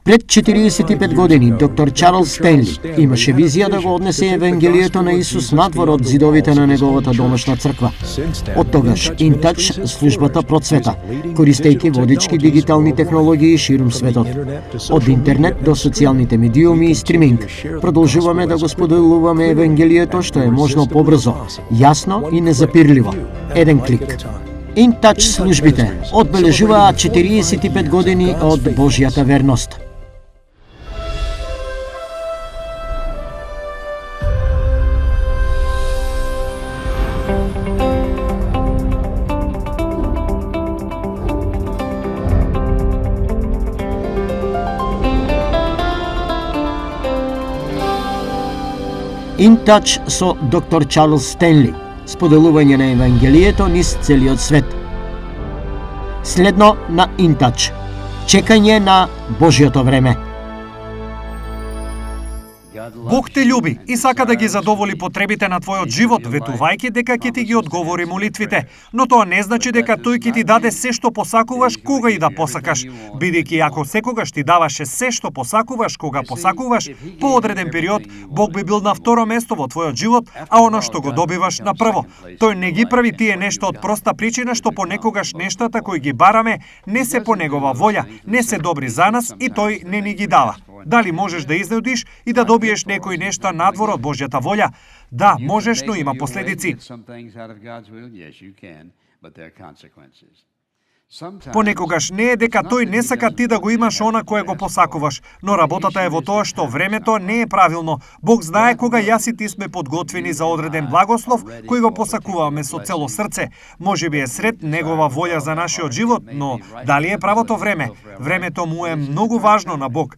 Пред 45 години доктор Чарлс Стенли имаше визија да го однесе евангелието на Исус надвор од зидовите на неговата домашна црква. Од тогаш InTouch службата процвета, користејќи водички дигитални технологии ширум светот. Од интернет до социјалните медиуми и стриминг, продолжуваме да го споделуваме евангелието што е можно побрзо, јасно и незапирливо. Еден клик. InTouch службите одбележуваат 45 години од Божјата верност. InTouch со доктор Чарлс Стенли. Споделување на евангелието низ целиот свет. Следно на InTouch. Чекање на Божјото време. Бог те љуби и сака да ги задоволи потребите на твојот живот, ветувајќи дека ќе ти ги одговори молитвите. Но тоа не значи дека тој ќе ти даде се што посакуваш кога и да посакаш, бидејќи ако секогаш ти даваше се што посакуваш кога посакуваш, по одреден период Бог би бил на второ место во твојот живот, а оно што го добиваш на прво. Тој не ги прави тие нешто од проста причина што понекогаш нештата кои ги бараме не се по негова волја, не се добри за нас и тој не ни ги дава. Дали можеш да изнудиш и да добиеш некои нешта надвор од Божјата волја? Да, можеш, но има последици. Понекогаш не е дека тој не сака ти да го имаш она кое го посакуваш, но работата е во тоа што времето не е правилно. Бог знае кога јас и ти сме подготвени за одреден благослов кој го посакуваме со цело срце. Можеби е сред негова волја за нашиот живот, но дали е правото време? Времето му е многу важно на Бог.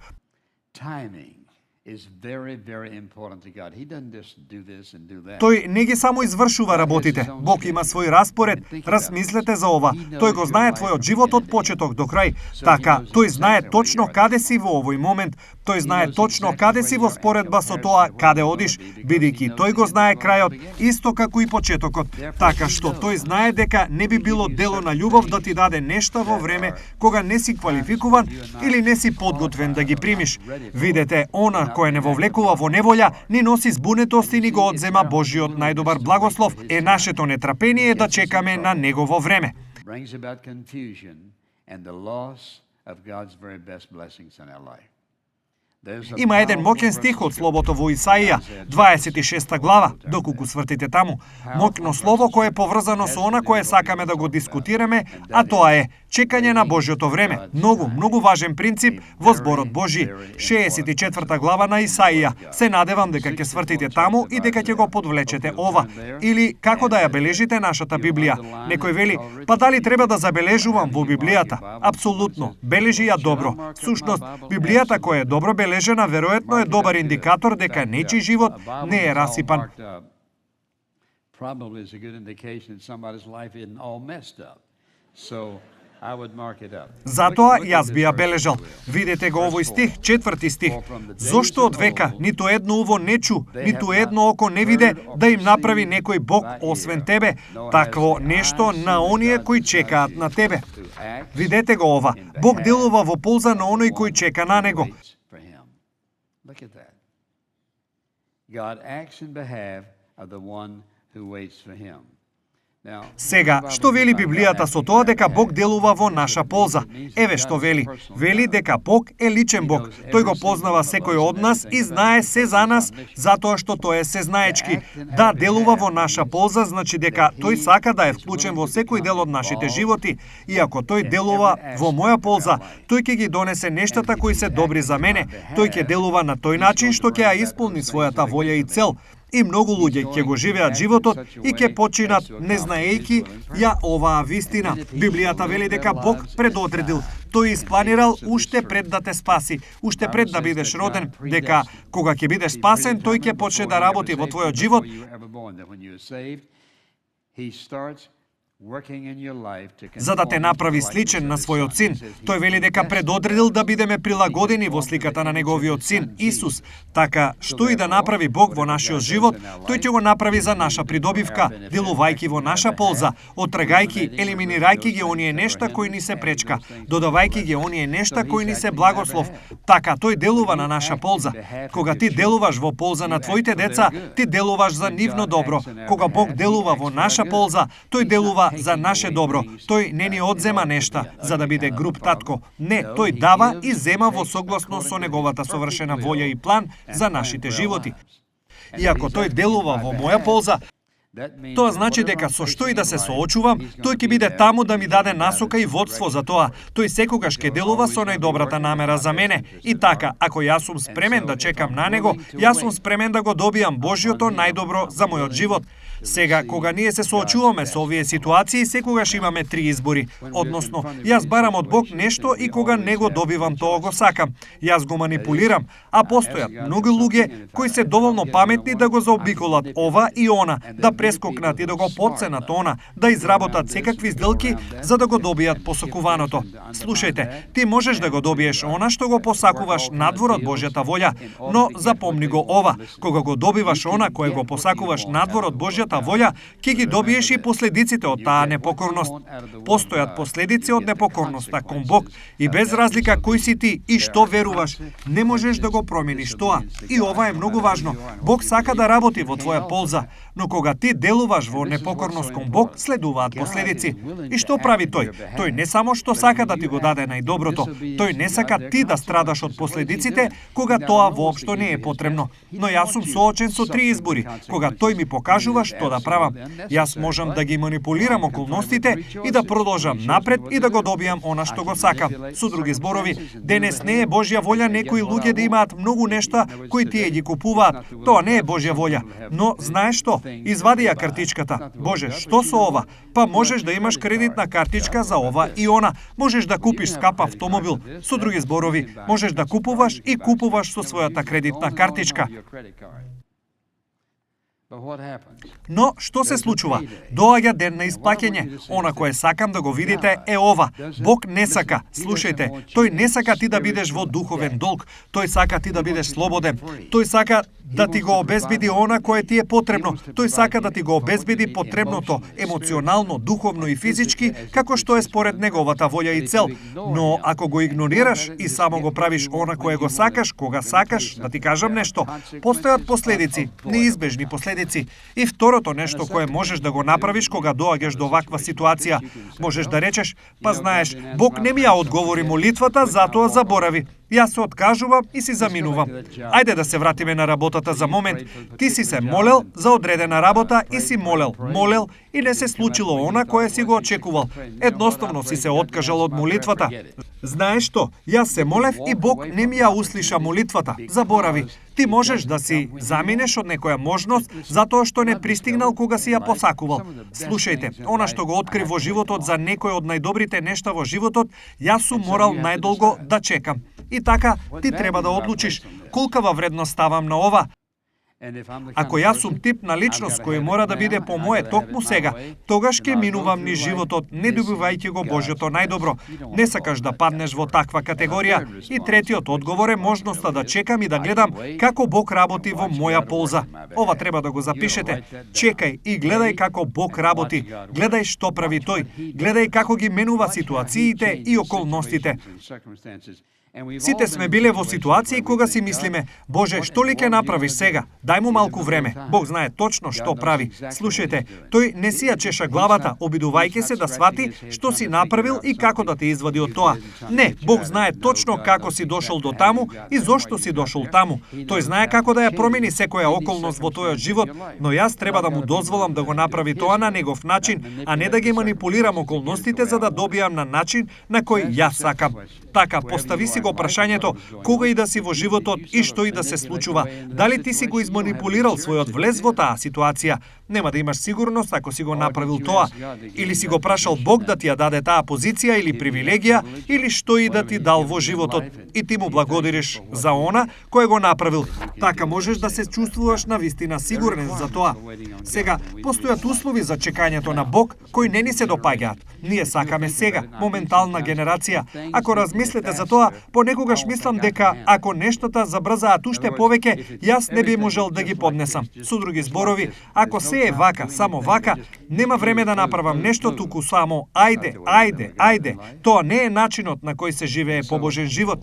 Тој не ги само извршува работите. Бог има свој распоред. Размислете за ова. Тој го знае твојот живот од почеток до крај. Така, тој знае точно каде си во овој момент. Тој знае точно каде си во споредба со тоа каде одиш, бидејќи тој го знае крајот, исто како и почетокот. Така што тој знае дека не би било дело на љубов да ти даде нешта во време кога не си квалификуван или не си подготвен да ги примиш. Видете, она кој не вовлекува во неволја, ни носи збунетост и ни го одзема Божиот најдобар благослов, е нашето нетрпение да чекаме на негово време. Има еден моќен стих од словото во Исаија, 26 глава, доколку свртите таму. Моќно слово кое е поврзано со она кое сакаме да го дискутираме, а тоа е чекање на Божјото време. Многу важен принцип во зборот Божи. 64 глава на Исаија. Се надевам дека ќе свртите таму и дека ќе го подвлечете ова. Или како да ја бележите нашата Библија. Некој вели, па дали треба да забележувам во Библијата? Апсолутно, бележи ја добро. Всушност, Библијата која е добро бележена, веројатно е добар индикатор дека нечи живот не е расипан. Затоа јас би ја бележал. Видете го овој стих, 4 стих. Зошто од века ниту едно уво не чу, ниту едно око не виде да им направи некој Бог освен тебе, такво нешто на оние кои чекаат на тебе. Видете го ова. Бог делува во полза на оној кој чека на него. Look at that. God acts in behalf of the one who waits for him. Сега, што вели Библијата со тоа дека Бог делува во наша полза? Еве што вели. Вели дека Бог е личен Бог. Тој го познава секој од нас и знае се за нас, затоа што тој е сезнаечки. Да делува во наша полза значи дека тој сака да е вклучен во секој дел од нашите животи. И ако тој делува во моја полза, тој ќе ги донесе нештата кои се добри за мене. Тој ќе делува на тој начин што ќе ја исполни својата волја и цел. И многу луѓе ќе го живеат животот и ќе починат не знаејќи ја оваа вистина. Библијата вели дека Бог предодредил, тој испланирал уште пред да те спаси, уште пред да бидеш роден, дека кога ќе бидеш спасен, тој ќе почне да работи во твојот живот. За да те направи сличен на својот син, тој вели дека предодредил да бидеме прилагодени во сликата на неговиот син Исус. Така, што и да направи Бог во нашиот живот, тој ќе го направи за наша придобивка, делувајќи во наша полза, отрагајќи, елиминирајќи ги оние нешта кои ни се пречка, додавајќи ги оние нешта кои ни се благослов. Така, тој делува на наша полза. Кога ти делуваш во полза на твоите деца, ти делуваш за нивно добро. Кога Бог делува во наша полза, тој делува за наше добро. Тој не ни одзема нешта за да биде груб татко. Не, тој дава и зема во согласно со неговата совршена волја и план за нашите животи. И ако тој делува во моја полза, тоа значи дека со што и да се соочувам, тој ќе биде таму да ми даде насока и водство за тоа. Тој секогаш ќе делува со најдобрата намера за мене. И така, ако јас сум спремен да чекам на него, јас сум спремен да го добијам Божјото најдобро за мојот живот. Сега, кога ние се соочуваме со овие ситуации, секогаш имаме три избори. Односно, јас барам од Бог нешто и кога не го добивам, тоа го сакам. Јас го манипулирам, а постојат многу луѓе кои се доволно паметни да го заобиколат ова и она, да прескокнат и да го потценат она, да изработат секакви сделки за да го добијат посакуваното. Слушајте, ти можеш да го добиеш она што го посакуваш надвор од Божјата волја, но запомни го ова, кога го добиваш она кое го посакуваш надвор од Божјата волја, ќе ги добиеш и последиците од таа непокорност. Постојат последици од непокорноста кон Бог и без разлика кој си ти и што веруваш, не можеш да го промениш тоа. И ова е многу важно. Бог сака да работи во твоја полза, но кога ти делуваш во непокорност кон Бог, следуваат последици. И што прави тој? Тој не само што сака да ти го даде најдоброто, тој не сака ти да страдаш од последиците кога тоа воопшто не е потребно. Но јас сум соочен со три избори. Кога тој ми покажува што да правам, јас можам да ги манипулирам околностите и да продолжам напред и да го добијам она што го сакам. Со други зборови, денес не е Божја волја некои луѓе да имаат многу нешта кои тие ги купуваат. Тоа не е Божја волја. Но знаеш што? Извади ја картичката. Боже, што со ова? Па можеш да имаш кредитна картичка за ова и она. Можеш да купиш скап автомобил. Со други зборови, можеш да купуваш и купуваш со својата кредитна картичка. Но што се случува? Доаѓа ден на исплаќање. Она кое сакам да го видите е ова. Бог не сака, слушајте, тој не сака ти да бидеш во духовен долг. Тој сака ти да бидеш слободен. Тој сака да ти го обезбеди она кое ти е потребно. Тој сака да ти го обезбеди потребното емоционално, духовно и физички, како што е според неговата волја и цел. Но ако го игнорираш и само го правиш она кое го сакаш, кога сакаш, да ти кажам нешто, постојат последици, неизбежни последици. И второто нешто кое можеш да го направиш кога доаѓаш до ваква ситуација, можеш да речеш, па знаеш, Бог не ми ја одговори молитвата, затоа заборави. Јас се откажувам и си заминувам. Ајде да се вратиме на работата за момент. Ти си се молел за одредена работа и си молел и не се случило она кое си го очекувал. Едноставно си се откажал од молитвата. Знаеш што? Јас се молев и Бог не ми ја услиша молитвата. Заборави. Ти можеш да си заминеш од некоја можност затоа што не пристигнал кога си ја посакувал. Слушајте, она што го откри во животот за некој од најдобрите нешта во животот, јас сум морал најдолго да чекам. И така, ти треба да одлучиш колкава вредност ставам на ова. Ако јас сум тип на личност кој мора да биде по моје токму сега, тогаш ќе минувам низ животот, не добивајќи го Божјото најдобро. Не сакаш да паднеш во таква категорија. И третиот одговор е можноста да чекам и да гледам како Бог работи во моја полза. Ова треба да го запишете. Чекај и гледај како Бог работи. Гледај што прави тој. Гледај како ги менува ситуациите и околностите. Сите сме биле во ситуации кога си мислиме, Боже, што ли ќе направиш сега? Дај му малку време. Бог знае точно што прави. Слушајте, тој не си ја чеша главата, обидувајќи се да свати што си направил и како да те извади од тоа. Не, Бог знае точно како си дошол до таму и зошто си дошол таму. Тој знае како да ја промени секоја околност во тојот живот, но јас треба да му дозволам да го направи тоа на негов начин, а не да ги манипулирам околностите за да добијам на начин на кој јас сакам. Така, постави си го прашањето кога и да си во животот и што и да се случува. Дали ти си го изманипулирал својот влез во таа ситуација? Нема да имаш сигурност ако си го направил тоа. Или си го прашал Бог да ти ја даде таа позиција или привилегија, или што и да ти дал во животот. И ти му благодариш за она кој го направил. Така можеш да се чувствуваш навистина сигурен за тоа. Сега, постојат услови за чекањето на Бог кои не ни се допаѓаат. Ние сакаме сега, моментална генерација. Ако размислите за тоа, понекогаш мислам дека ако нештата забрзаат уште повеќе, јас не би можел да ги поднесам. Со други зборови, ако се е вака, само вака, нема време да направам нешто, туку само ајде. Тоа не е начинот на кој се живее побожен живот.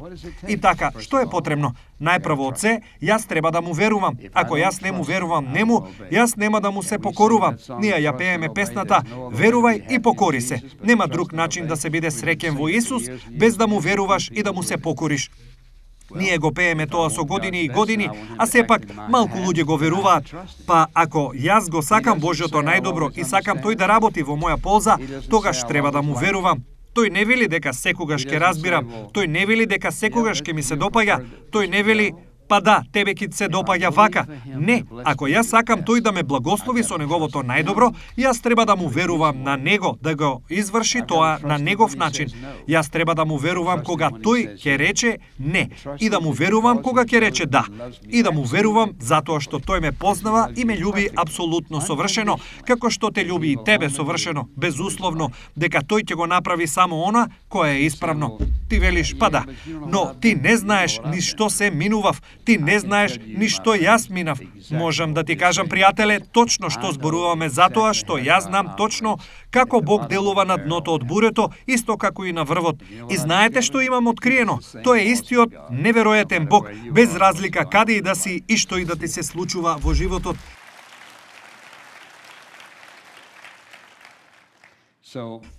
И така, што е потребно? Најпрво од се, јас треба да му верувам. Ако јас не му верувам нему, јас нема да му се покорувам. Ние ја пееме песната "Верувај и покори се". Нема друг начин да се биде среќен во Исус без да му веруваш и да му се покориш. Ние го пееме тоа со години и години, а сепак малку луѓе го веруваат. Па ако јас го сакам Божјото најдобро и сакам тој да работи во моја полза, тогаш треба да му верувам. Тој не вели дека секогаш ќе разбирам, тој не вели дека секогаш ќе ми се допаѓа, тој не вели па да, тебе ќе се допаѓа вака. Не, ако јас сакам тој да ме благослови со неговото најдобро, јас треба да му верувам на него, да го изврши тоа на негов начин. Јас треба да му верувам кога тој ќе рече не, и да му верувам кога ќе рече да. И да му верувам затоа што тој ме познава и ме љуби апсолутно совршено, како што те љуби и тебе совршено, безусловно, дека тој ќе го направи само она кое е исправно. Ти велиш, па да, но ти не знаеш ни што се минував, ти не знаеш ни што јас минав. Можам да ти кажам, пријателе, точно што зборуваме затоа што јас знам точно како Бог делува на дното од бурето, исто како и на врвот. И знаете што имам откриено? Тој е истиот неверојатен Бог, без разлика каде и да си и што и да ти се случува во животот.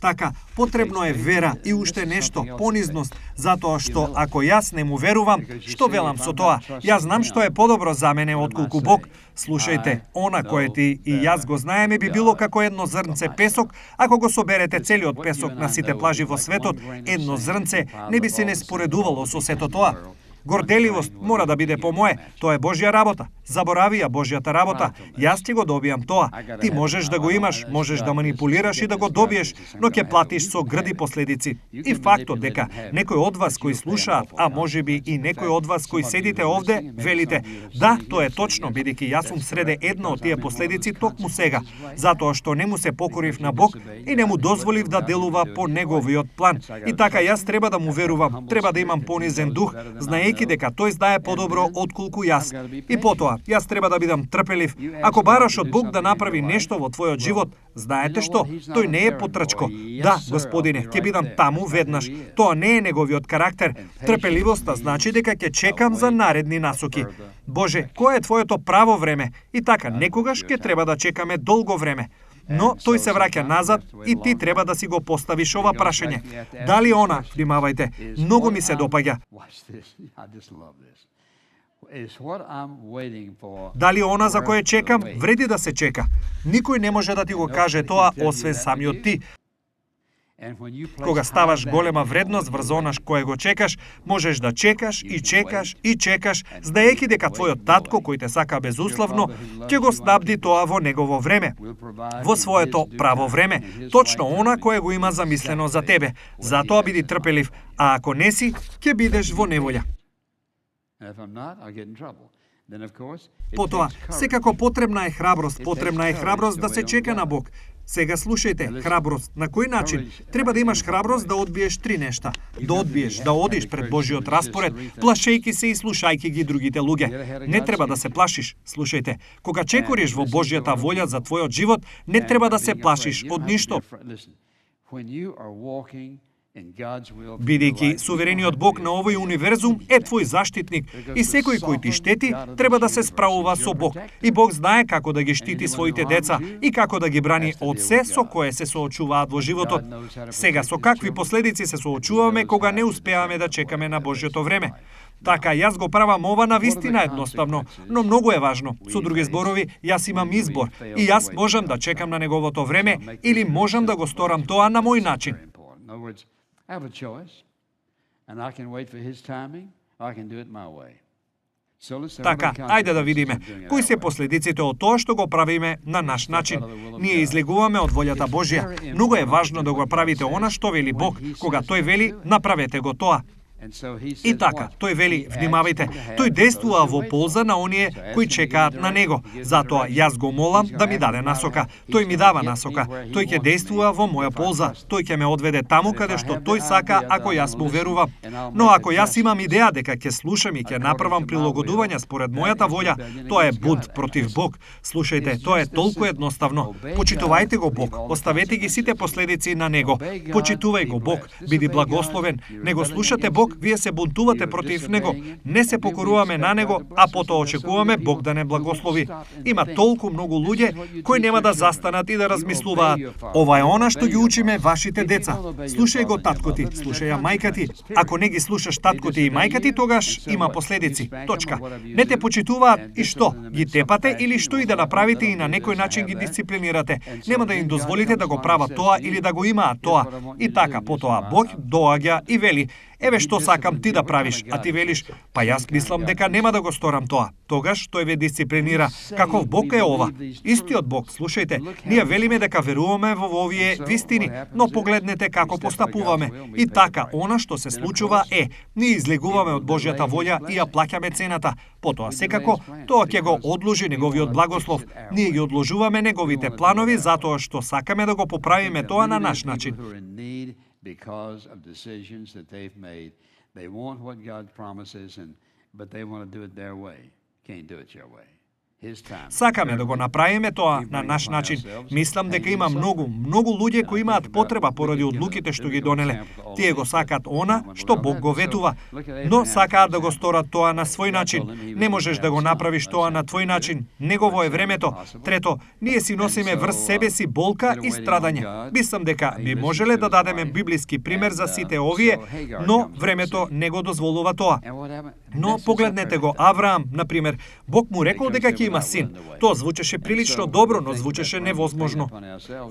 Така, потребно е вера и уште нешто, понизност, затоа што ако јас не му верувам, што велам со тоа? Јас знам што е подобро за мене отколку Бог. Слушајте, она кое ти и јас го знаеме би било како едно зрнце песок, ако го соберете целиот песок на сите плажи во светот, едно зрнце не би се не споредувало со сето тоа. Горделивост мора да биде по мое, тоа е Божја работа. Заборави ја Божјата работа, јас ти го добијам тоа. Ти можеш да го имаш, можеш да манипулираш и да го добиеш, но ќе платиш со грди последици. И фактот дека некој од вас кои слушаат, а можеби и некој од вас кои седите овде, велите, да, тоа е точно, бидејќи јас сум среде една од тие последици токму сега, затоа што не му се покорив на Бог и не му дозволив да делува по неговиот план. И така јас треба да му верувам, треба да имам понизен дух, знаејќи дека тој знае подобро отколку јас. И потоа, јас треба да бидам трпелив. Ако бараш од Бог да направи нешто во твојот живот, знаете што? Тој не е потрчко. Да, Господине, ќе бидам таму веднаш. Тоа не е неговиот карактер. Трпеливоста значи дека ќе чекам за наредни насоки. Боже, кое е твоето право време? И така, некогаш ќе треба да чекаме долго време. Но тој се враќа назад и ти треба да си го поставиш ова прашање. Дали она, внимавајте, многу ми се допаѓа. Дали она за кое чекам, вреди да се чека. Никој не може да ти го каже тоа, освен самиот ти. Кога ставаш голема вредност врз онаш кое го чекаш, можеш да чекаш и чекаш и чекаш, знаејќи дека твојот татко, кој те сака безусловно, ќе го снабди тоа во негово време, во своето право време, точно она кое го има замислено за тебе. Затоа биди трпелив, а ако не си, ќе бидеш во неволја. Потоа, секако потребна е храброст да се чека на Бог. Сега слушајте, храброст. На кој начин? Треба да имаш храброст да одбиеш три нешта. Да одбиеш, да одиш пред Божиот распоред, плашејќи се и слушајќи ги другите луѓе. Не треба да се плашиш. Слушајте, кога чекориш во Божјата волја за твојот живот, не треба да се плашиш од ништо. Бидејќи суверениот Бог на овој универзум е твој заштитник и секој кој ти штети треба да се справува со Бог. И Бог знае како да ги штити своите деца и како да ги брани од се со кое се соочуваат во животот. Сега со какви последици се соочуваме кога не успеаме да чекаме на Божјото време? Така, јас го правам ова на вистина едноставно, но многу е важно. Со други зборови, јас имам избор и јас можам да чекам на неговото време или можам да го сторам тоа на мој начин. And I can wait for his timing, or I can do it my way. Така, ајде да видиме кои се последиците од тоа што го правиме на наш начин. Ние излегуваме од волјата Божја. Многу е важно да го правите она што вели Бог, кога тој вели направете го тоа. И така, тој вели, внимавајте, тој действува во полза на оние кои чекаат на него. Затоа јас го молам да ми даде насока. Тој ми дава насока. Тој ќе действува во моја полза. Тој ќе ме одведе таму каде што тој сака ако јас му верувам. Но ако јас имам идеја дека ќе слушам и ќе направам прилагодување според мојата волја, тоа е бунт против Бог. Слушајте, тоа е толку едноставно. Почитувајте го Бог, оставете ги сите последици на него. Почитувај го Бог, биди благословен. Не го слушате Бог, вие се бунтувате против него. Не се покоруваме на него, а потоа очекуваме Бог да не благослови. Има толку многу луѓе кои нема да застанат и да размислуваат. Ова е она што ги учиме вашите деца. Слушај го татко ти, слушај ја мајка ти. Ако не ги слушаш татко ти и мајка ти, тогаш има последици. Точка. Не те почитуваат и што? Ги тепате или што и да направите и на некој начин ги дисциплинирате. Нема да им дозволите да го прават тоа или да го имаат тоа. И така потоа Бог доаѓа и вели: еве што сакам ти да правиш, а ти велиш, па јас мислам дека нема да го сторам тоа. Тогаш тој ве дисциплинира. Каков Бог е ова? Истиот Бог, слушајте, ние велиме дека веруваме во овие вистини, но погледнете како постапуваме. И така, она што се случува е, ние излегуваме од Божјата волја и ја плаќаме цената. Потоа секако, тоа ќе го одложи неговиот благослов. Ние ги одложуваме неговите планови затоа што сакаме да го поправиме тоа на наш начин. Because of decisions that they've made. They want what God promises, but they want to do it their way. Can't do it your way. Сакаме да го направиме тоа на наш начин. Мислам дека има многу луѓе кои имаат потреба поради одлуките што ги донеле. Тие го сакаат она што Бог го ветува, но сакаат да го сторат тоа на свој начин. Не можеш да го направиш тоа на твој начин. Негово е времето. Трето, ние си носиме врз себе си болка и страдање. Мислам дека би можеле да дадеме библиски пример за сите овие, но времето не го дозволува тоа. Но погледнете го Авраам, например, Бог му рекол дека ќе има син. Тоа звучеше прилично добро, но звучеше невозможно.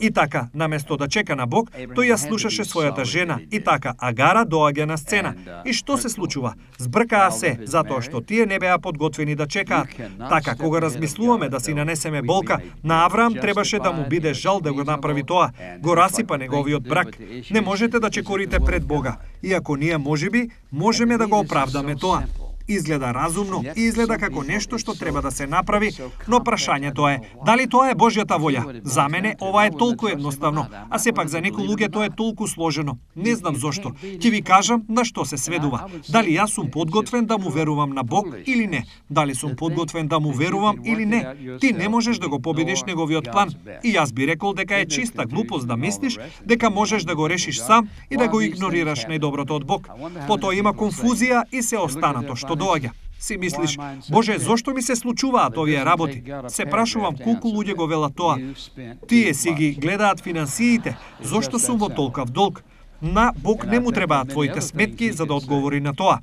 И така, наместо да чека на Бог, тој ја слушаше својата жена. И така, Агара доаѓа на сцена. И што се случува? Збркаа се, затоа што тие не беа подготвени да чекаат. Така, кога размислуваме да си нанесеме болка, на Авраам требаше да му биде жал да го направи тоа. Го расипа неговиот брак. Не можете да чекорите пред Бога. Иако ние можеби, можеме да го оправдаме тоа. Изгледа разумно и изгледа како нешто што треба да се направи, но прашањето е, дали тоа е Божјата волја? За мене ова е толку едноставно, а сепак за некои луѓе тоа е толку сложено. Не знам зошто. Ќе ви кажам на што се сведува. Дали јас сум подготвен да му верувам на Бог или не? Дали сум подготвен да му верувам или не? Ти не можеш да го победиш неговиот план. И јас би рекол дека е чиста глупост да мислиш дека можеш да го решиш сам и да го игнорираш најдоброто од Бог. Потоа има конфузија и се останато што доаѓа. Си мислиш, Боже, зошто ми се случуваат овие работи? Се прашувам колку луѓе го велат тоа. Тие си ги гледаат финансиите. Зошто сум во толкав долг? На Бог не му требаат твоите сметки за да одговори на тоа.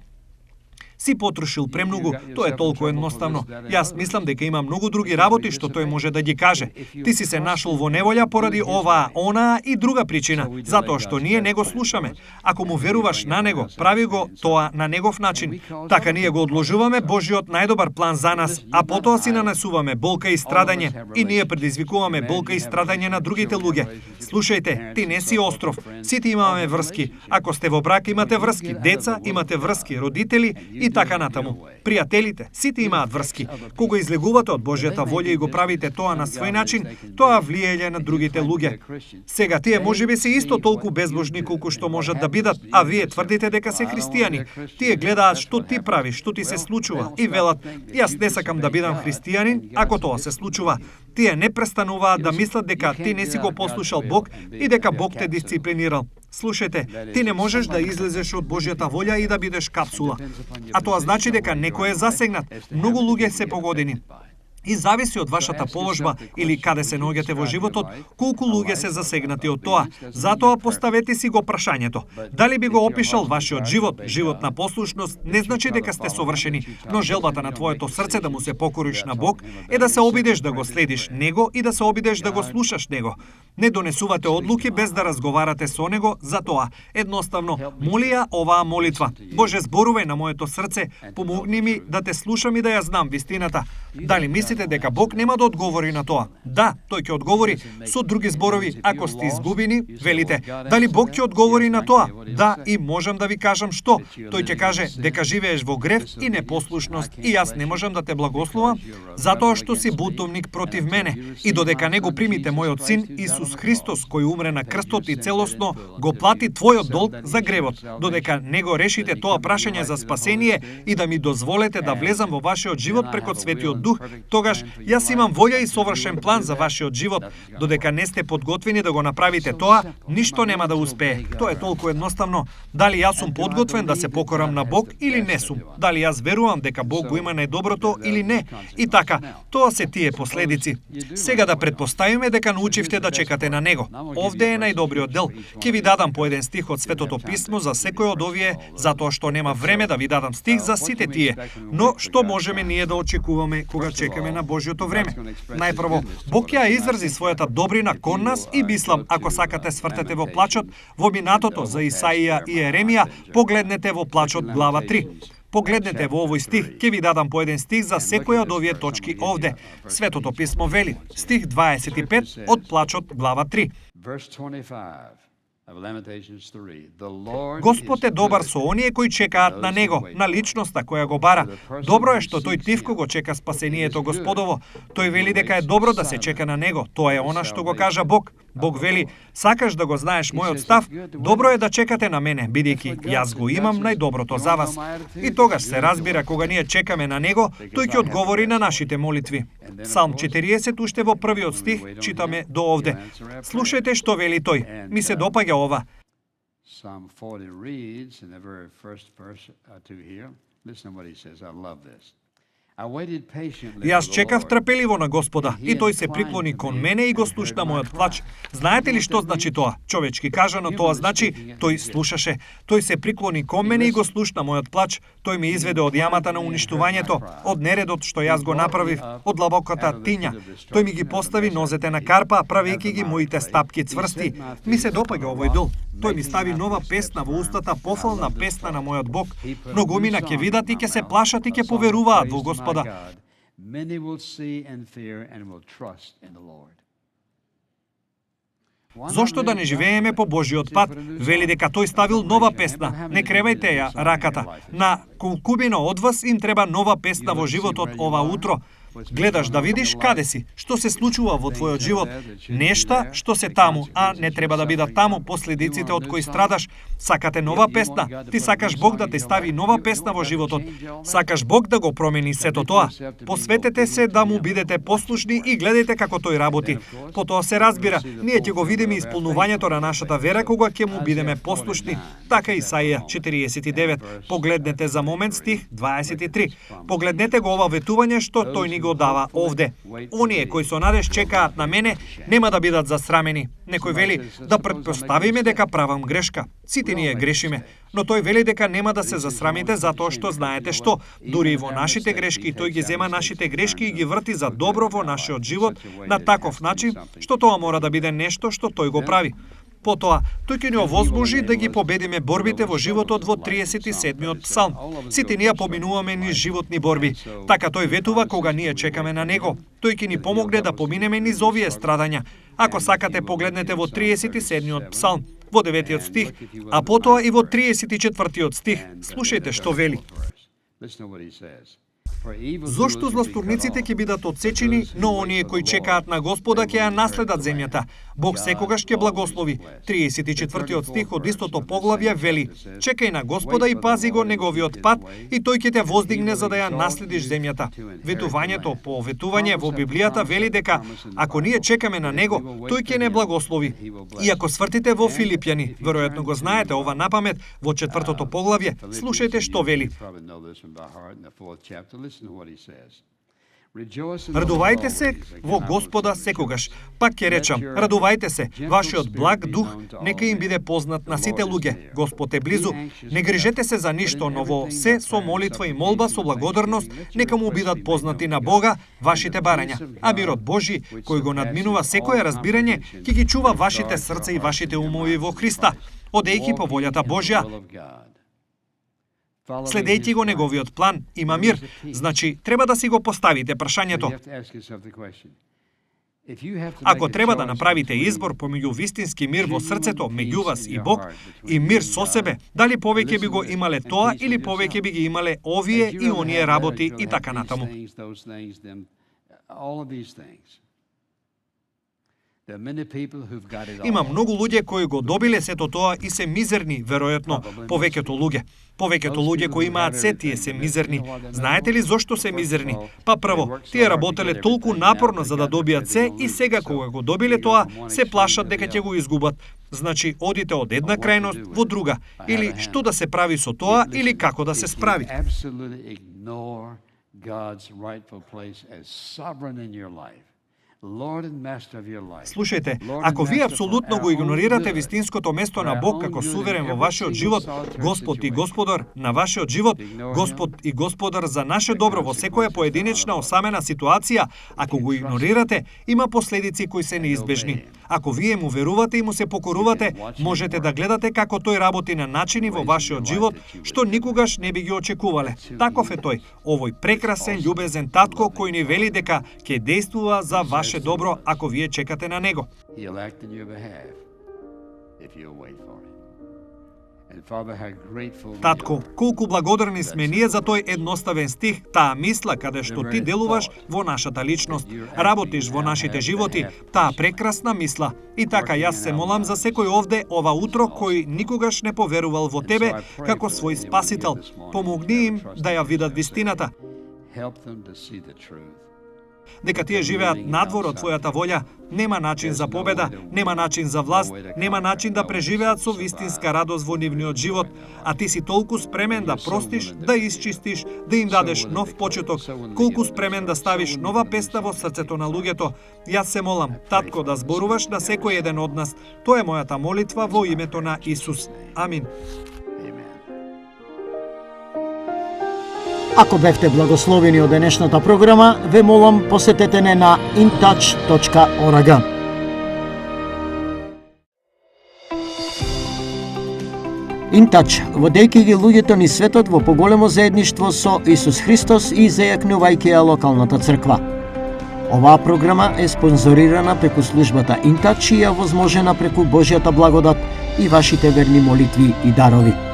Си потрошил премногу, тоа е толку едноставно. Јас мислам дека има многу други работи што тој може да ги каже. Ти си се нашол во неволја поради оваа, онаа и друга причина, затоа што ние не го слушаме. Ако му веруваш на него, прави го тоа на негов начин. Така ние го одложуваме Божјиот најдобар план за нас, а потоа си нанесуваме болка и страдање и ние предизвикуваме болка и страдање на другите луѓе. Слушајте, ти не си остров. Сите имаме врски. Ако сте во брак, имате врски. Деца, имате врски. Родители и така натаму. Пријателите, сите имаат врски. Кога излегувате од Божјата волја и го правите тоа на свој начин, тоа влијае на другите луѓе. Сега тие можеби се исто толку безбожни колку што можат да бидат, а вие тврдите дека се христијани. Тие гледаат што ти правиш, што ти се случува и велат: јас не сакам да бидам христијанин ако тоа се случува. Тие не престануваат да мислат дека ти не си го послушал Бог и дека Бог те дисциплинирал. Слушајте, ти не можеш да излезеш од Божјата волја и да бидеш капсула. А тоа значи дека некој е засегнат. Многу луѓе се погодени. И зависи од вашата положба или каде се наоѓате во животот, колку луѓе се засегнати од тоа. Затоа поставете си го прашањето. Дали би го опишал вашиот живот? Живот на послушност не значи дека сте совршени, но желбата на твоето срце да му се покориш на Бог е да се обидеш да го следиш Него и да се обидеш да го слушаш Него. Не донесувате одлуки без да разговарате со Него, затоа едноставно моли ја оваа молитва. Боже, зборувај на моето срце, помогни ми да те слушам и да ја знам вистината. Дали мислите дека Бог нема да одговори на тоа? Да, тој ќе одговори со други зборови. Ако сте изгубени, велите, дали Бог ќе одговори на тоа? Да, и можам да ви кажам што. Тој ќе каже дека живееш во грев и непослушност и јас не можам да те благословам затоа што си бунтовник против мене. И додека не го примите мојот син Исус Христос кој умре на крстот и целосно го плати твојот долг за гревот, додека не го решите тоа прашање за спасение и да ми дозволете да влезам во вашиот живот преку Светиот Дух, тогаш јас имам волја и совршен план за вашиот живот. Додека не сте подготвени да го направите тоа, ништо нема да успее. Тоа е толку едноставно. Дали јас сум подготвен да се покорам на Бог или не сум? Дали јас верувам дека Бог го има најдоброто или не? И така, тоа се тие последици. Сега да предпоставиме дека научивте да чекате на Него. Овде е најдобриот дел. Ќе ви дадам по еден стих од Светото Писмо за секој од овие, затоа што нема време да ви дадам стих за сите тие. Но што можеме ние да очекуваме кога чекаме на Божјото време? Најпрво, Бог ја изрази својата добрина кон нас и мислам, ако сакате свртете во плачот, во минатото за Исаија и Еремија, погледнете во плачот глава 3. Погледнете во овој стих, ќе ви дадам по еден стих за секоја од овие точки овде. Светото Писмо вели, стих 25 од плачот глава 3. Господ е добар со оние кои чекаат на Него, на личноста која го бара. Добро е што тој тивко го чека спасението Господово. Тој вели дека е добро да се чека на Него. Тоа е она што го кажа Бог. Бог вели, сакаш да го знаеш мојот став? Добро е да чекате на мене, бидејќи јас го имам најдоброто за вас. И тогаш се разбира кога ние чекаме на Него, тој ќе одговори на нашите молитви. Псалм 40 уште во првиот стих читаме до овде. Слушајте што вели тој. Ми се допаѓа ова. Psalm 40 reads in the very first verse to here. Listen to what he says. I love this. Јас чекав трпеливо на Господа и тој се приклони кон мене и го слушна мојот плач. Знаете ли што значи тоа? Човечки кажано, тоа значи тој слушаше. Тој се приклони кон мене и го слушна мојот плач. Тој ме изведе од јамата на уништувањето, од нередот што јас го направив, од длабоката тиња. Тој ми ги постави нозете на карпа, правејќи ги моите стапки цврсти. Ми се допаѓа овој дол. Тој ми стави нова песна во устата, пофална песна на мојот Бог. Многумина ќе видат и ќе се плашат и ќе поверуваат во Господа. Many will see and fear and will trust in the Lord. Зошто да не живееме по Божјиот пат? Вели дека тој ставил нова песна. Не кревајте ја раката. На колкубина од вас им треба нова песна во животот ова утро. Гледаш да видиш каде си, што се случува во твојот живот, нешта што се таму, а не треба да бидат таму последиците од кои страдаш. Сакате нова песна, ти сакаш Бог да те стави нова песна во животот. Сакаш Бог да го промени сето тоа. Посветете се да му бидете послушни и гледајте како тој работи. Потоа се разбира, ние ќе го видиме исполнувањето на нашата вера кога ќе му бидеме послушни. Така Исаија 49. Погледнете за момент стих 23. Погледнете го ова ветување што тој ни го дава овде. Оние кои со надеж чекаат на мене нема да бидат засрамени. Некој вели да претпоставиме дека правам грешка. Сите ние грешиме, но тој вели дека нема да се засрамите затоа што знаете што, дури и во нашите грешки тој ги зема нашите грешки и ги врти за добро во нашиот живот на таков начин што тоа мора да биде нешто што тој го прави. Потоа, тој ќе ни овозможи да ги победиме борбите во животот во 37-миот псалм. Сите ние поминуваме низ животни борби. Така тој ветува кога ние чекаме на него. Тој ќе ни помогне да поминеме низ овие страдања. Ако сакате, погледнете во 37-миот псалм, во 9-тиот стих, а потоа и во 34-тиот стих. Слушајте што вели. Зошто злосторниците ќе бидат отсечени, но оние кои чекаат на Господа ќе ја наследат земјата. Бог секогаш ќе благослови. 34-тиот стих од истото поглавје вели: чекај на Господа и пази го неговиот пат и тој ќе те воздигне за да ја наследиш земјата. Ветувањето по ветување во Библијата вели дека ако ние чекаме на него, тој ќе не благослови. И ако свртите во Филипјани, веројатно го знаете ова напамет во 4-то поглавје, слушајте што вели. Радувајте се во Господа секогаш. Пак ќе речам, радувајте се, вашиот благ дух нека им биде познат на сите луѓе. Господ е близу. Не грижете се за ништо, но во се со молитва и молба со благодарност нека му бидат познати на Бога вашите барања. А мирот Божи, кој го надминува секое разбирање, ќе ги чува вашите срца и вашите умови во Христа, одејќи по волјата Божја. Следејќи го неговиот план, има мир. Значи, треба да си го поставите прашањето. Ако треба да направите избор помеѓу вистински мир во срцето, меѓу вас и Бог, и мир со себе, дали повеќе би го имале тоа или повеќе би ги имале овие и оние работи и така натаму. Има многу луѓе кои го добиле сето тоа и се мизерни, веројатно, повеќето луѓе. Повеќето луѓе кои имаат се, тие се мизерни. Знаете ли зошто се мизерни? Па прво, тие работеле толку напорно за да добијат се и сега кога го добиле тоа, се плашат дека ќе го изгубат. Значи, одите од една крајност во друга. Или што да се прави со тоа, или како да се справи. Слушајте, ако вие апсолутно го игнорирате вистинското место на Бог како суверен во вашиот живот, Господ и Господар на вашиот живот, Господ и Господар за наше добро во секоја поединечна осамена ситуација, ако го игнорирате, има последици кои се неизбежни. Ако вие му верувате и му се покорувате, можете да гледате како тој работи на начини во вашиот живот што никогаш не би ги очекувале. Таков е тој, овој прекрасен, љубезен татко кој ни вели дека ќе действува за ваше добро ако вие чекате на него. Татко, колку благодарни сме ние за тој едноставен стих, таа мисла каде што ти делуваш во нашата личност, работиш во нашите животи, таа прекрасна мисла. И така јас се молам за секој овде ова утро кој никогаш не поверувал во тебе како свој спасител. Помогни им да ја видат вистината. Дека тие живеат надвор од твојата волја, нема начин за победа, нема начин за власт, нема начин да преживеат со вистинска радост во нивниот живот, а ти си толку спремен да простиш, да исчистиш, да им дадеш нов почеток, колку спремен да ставиш нова песна во срцето на луѓето. Јас се молам, татко, да зборуваш на секој еден од нас. Тоа е мојата молитва во името на Исус. Амин. Ако бевте благословени од денешната програма, ве молам посетете не на intouch.org. InTouch, водејќи ги луѓето ни светот во поголемо заедништво со Исус Христос и зајакнувајќи ја локалната црква. Оваа програма е спонзорирана преку службата InTouch и ја возможена преку Божјата благодат и вашите верни молитви и дарови.